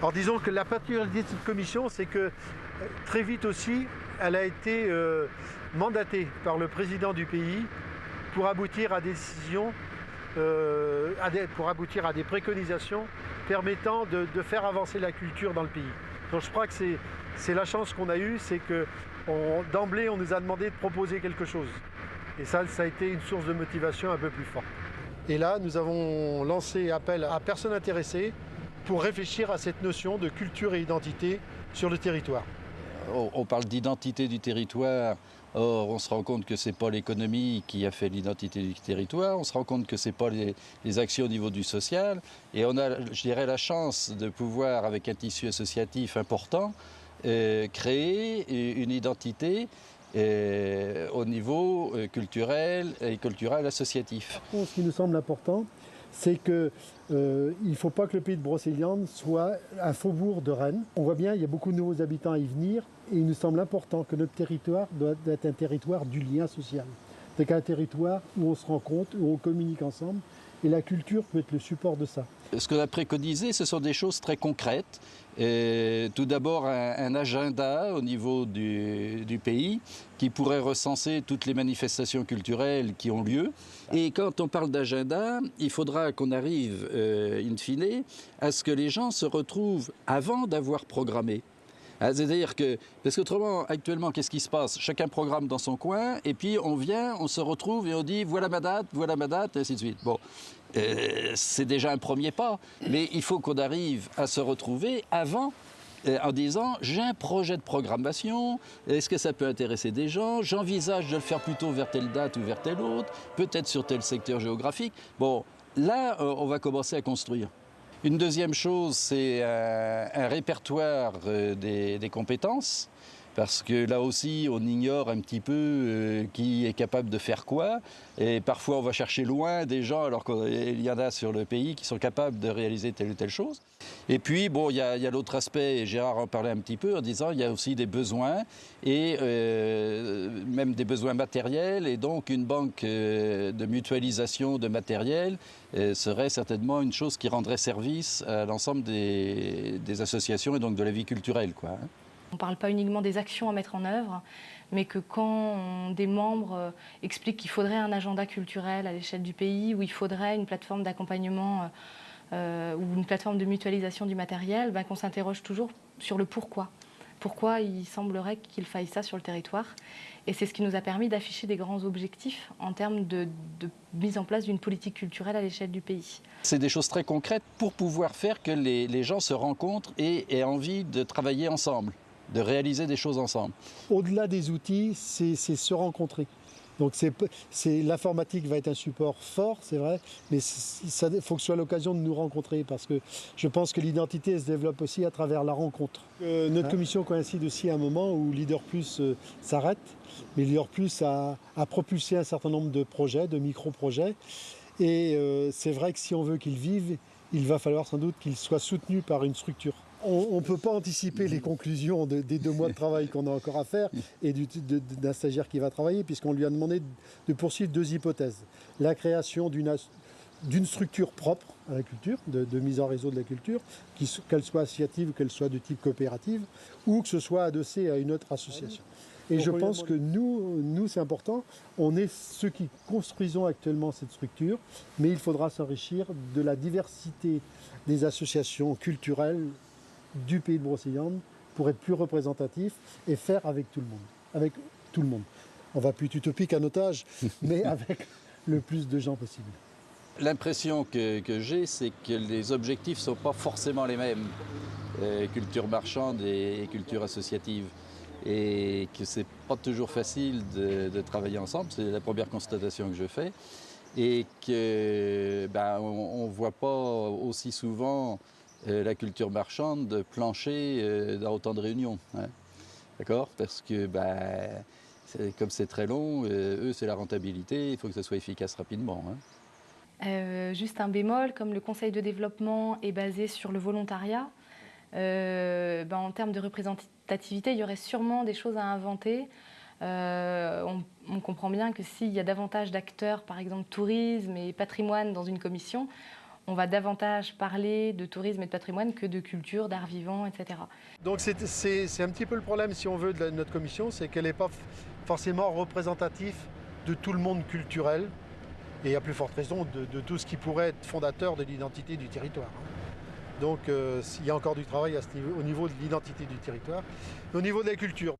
Alors disons que la particularité de cette commission, c'est que très vite aussi, elle a été mandatée par le président du pays pour aboutir à des décisions, pour aboutir à des préconisations permettant de faire avancer la culture dans le pays. Donc je crois que c'est la chance qu'on a eue, c'est que d'emblée on nous a demandé de proposer quelque chose. Et ça a été une source de motivation un peu plus forte. Et là, nous avons lancé appel à personnes intéressées pour réfléchir à cette notion de culture et identité sur le territoire. On parle d'identité du territoire, or on se rend compte que ce n'est pas l'économie qui a fait l'identité du territoire, on se rend compte que ce n'est pas les actions au niveau du social, et on a, je dirais, la chance de pouvoir, avec un tissu associatif important, créer une identité au niveau culturel et culturel associatif. Par contre, ce qui nous semble important, c'est qu'il ne faut pas que le pays de Brocéliande soit un faubourg de Rennes. On voit bien, il y a beaucoup de nouveaux habitants à y venir et il nous semble important que notre territoire doit être un territoire du lien social. C'est un territoire où on se rencontre, où on communique ensemble et la culture peut être le support de ça. Ce qu'on a préconisé, ce sont des choses très concrètes. Tout d'abord, un agenda au niveau du pays qui pourrait recenser toutes les manifestations culturelles qui ont lieu. Et quand on parle d'agenda, il faudra qu'on arrive, in fine, à ce que les gens se retrouvent avant d'avoir programmé. C'est-à-dire que, parce qu'autrement, actuellement, qu'est-ce qui se passe? Chacun programme dans son coin, et puis on vient, on se retrouve et on dit voilà ma date, et ainsi de suite. Bon, c'est déjà un premier pas, mais il faut qu'on arrive à se retrouver avant, en disant j'ai un projet de programmation, est-ce que ça peut intéresser des gens? J'envisage de le faire plutôt vers telle date ou vers telle autre, peut-être sur tel secteur géographique. Bon, là, on va commencer à construire. Une deuxième chose, c'est un répertoire des compétences, parce que là aussi, on ignore un petit peu qui est capable de faire quoi, et parfois on va chercher loin des gens, alors qu'il y en a sur le pays qui sont capables de réaliser telle ou telle chose. Et puis, bon, il y a l'autre aspect, et Gérard en parlait un petit peu, en disant il y a aussi des besoins, et même des besoins matériels, et donc une banque de mutualisation de matériel serait certainement une chose qui rendrait service à l'ensemble des associations et donc de la vie culturelle, quoi. On ne parle pas uniquement des actions à mettre en œuvre, mais que quand des membres expliquent qu'il faudrait un agenda culturel à l'échelle du pays, où il faudrait une plateforme d'accompagnement ou une plateforme de mutualisation du matériel, ben, qu'on s'interroge toujours sur le pourquoi. Pourquoi il semblerait qu'il faille ça sur le territoire. Et c'est ce qui nous a permis d'afficher des grands objectifs en termes de mise en place d'une politique culturelle à l'échelle du pays. C'est des choses très concrètes pour pouvoir faire que les gens se rencontrent et aient envie de travailler ensemble, de réaliser des choses ensemble. Au-delà des outils, c'est se rencontrer. Donc l'informatique va être un support fort, c'est vrai, mais il faut que ce soit l'occasion de nous rencontrer parce que je pense que l'identité se développe aussi à travers la rencontre. Notre commission coïncide aussi à un moment où Leader Plus s'arrête, mais Leader Plus a propulsé un certain nombre de projets, de micro-projets, et c'est vrai que si on veut qu'ils vivent, il va falloir sans doute qu'ils soient soutenus par une structure. On ne peut pas anticiper les conclusions des 2 mois de travail qu'on a encore à faire et d'un stagiaire qui va travailler, puisqu'on lui a demandé de poursuivre 2 hypothèses. La création d'une structure propre à la culture, de mise en réseau de la culture, qu'elle soit associative ou qu'elle soit de type coopérative, ou que ce soit adossé à une autre association. Et je pense que nous c'est important, on est ceux qui construisons actuellement cette structure, mais il faudra s'enrichir de la diversité des associations culturelles du pays de Brocéliande pour être plus représentatif et faire avec tout le monde. Avec tout le monde. On va plus être utopique à notre âge, mais avec le plus de gens possible. L'impression que j'ai, c'est que les objectifs ne sont pas forcément les mêmes, culture marchande et culture associative. Et que ce n'est pas toujours facile de travailler ensemble, c'est la première constatation que je fais. Et que on ne voit pas aussi souvent la culture marchande de plancher dans autant de réunions. Hein. D'accord? Parce que comme c'est très long, eux c'est la rentabilité, il faut que ça soit efficace rapidement. Hein. Juste un bémol, comme le conseil de développement est basé sur le volontariat, en termes de représentativité, il y aurait sûrement des choses à inventer. On comprend bien que s'il y a davantage d'acteurs, par exemple tourisme et patrimoine dans une commission, on va davantage parler de tourisme et de patrimoine que de culture, d'art vivant, etc. Donc c'est un petit peu le problème, si on veut, de notre commission, c'est qu'elle n'est pas forcément représentative de tout le monde culturel, et à plus forte raison de tout ce qui pourrait être fondateur de l'identité du territoire. Donc il y a encore du travail à ce niveau, au niveau de l'identité du territoire, au niveau de la culture.